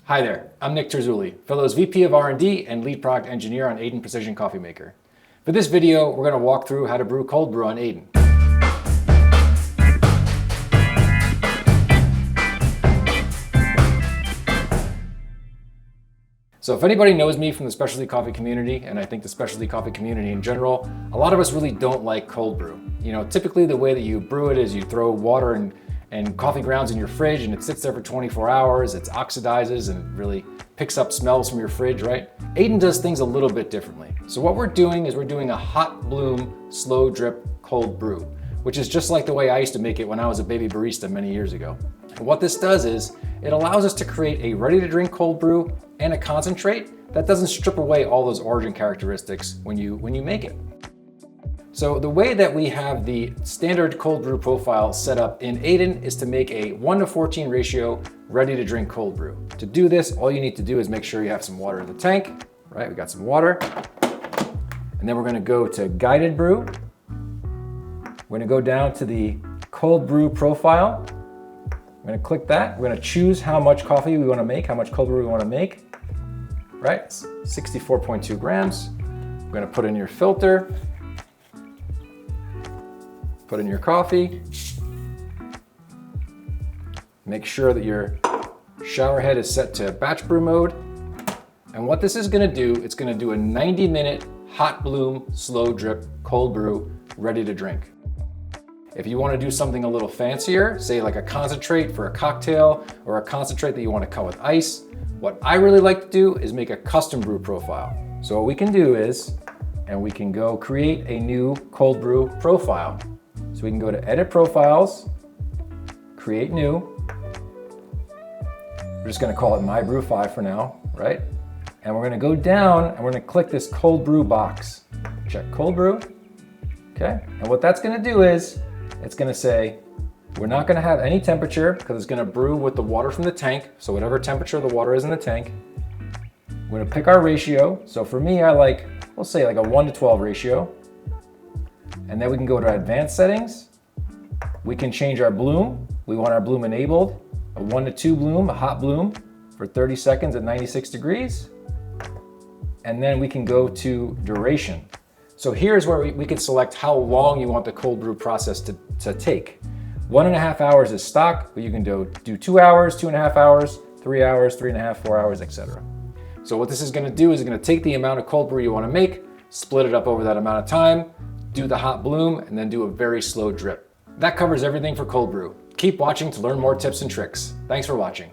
Hi there, I'm Nick Terzulli, Fellows VP of R&D and Lead Product Engineer on Aiden Precision Coffee Maker. For this video, we're going to walk through how to brew cold brew on Aiden. So if anybody knows me from the specialty coffee community, and I think the specialty coffee community in general, a lot of us really don't like cold brew. You know, typically the way that you brew it is you throw water and coffee grounds in your fridge and it sits there for 24 hours, it oxidizes and really picks up smells from your fridge, right? Aiden does things a little bit differently. So what we're doing is we're doing a hot bloom, slow drip cold brew, which is just like the way I used to make it when I was a baby barista many years ago. And what this does is it allows us to create a ready to drink cold brew and a concentrate that doesn't strip away all those origin characteristics when you make it. So the way that we have the standard cold brew profile set up in Aiden is to make a 1:14 ratio ready to drink cold brew. To do this, all you need to do is make sure you have some water in the tank, right? We got some water. And then we're gonna go to Guided Brew. We're gonna go down to the cold brew profile. We're gonna click that. We're gonna choose how much coffee we wanna make, how much cold brew we wanna make, right? It's 64.2 grams. We're gonna put in your filter. Put in your coffee. Make sure that your shower head is set to batch brew mode. And what this is gonna do, it's gonna do a 90-minute hot bloom, slow drip, cold brew, ready to drink. If you wanna do something a little fancier, say like a concentrate for a cocktail or a concentrate that you wanna cut with ice, what I really like to do is make a custom brew profile. So what we can do is, and we can go create a new cold brew profile. So we can go to Edit Profiles, Create New. We're just gonna call it My Brew 5 for now, right? And we're gonna go down and we're gonna click this cold brew box. Check cold brew, okay? And what that's gonna do is, it's gonna say, we're not gonna have any temperature because it's gonna brew with the water from the tank. So whatever temperature the water is in the tank. We're gonna pick our ratio. So for me, I like, we'll say like a 1:12 ratio. And then we can go to advanced settings. We can change our bloom. We want our bloom enabled, a 1:2 bloom, a hot bloom for 30 seconds at 96 degrees. And then we can go to duration. So here's where we can select how long you want the cold brew process to take. 1.5 hours is stock, but you can do 2 hours, 2.5 hours, 3 hours, 3.5, 4 hours, etc. So what this is gonna do is gonna take the amount of cold brew you wanna make, split it up over that amount of time, do the hot bloom, and then do a very slow drip. That covers everything for cold brew. Keep watching to learn more tips and tricks. Thanks for watching.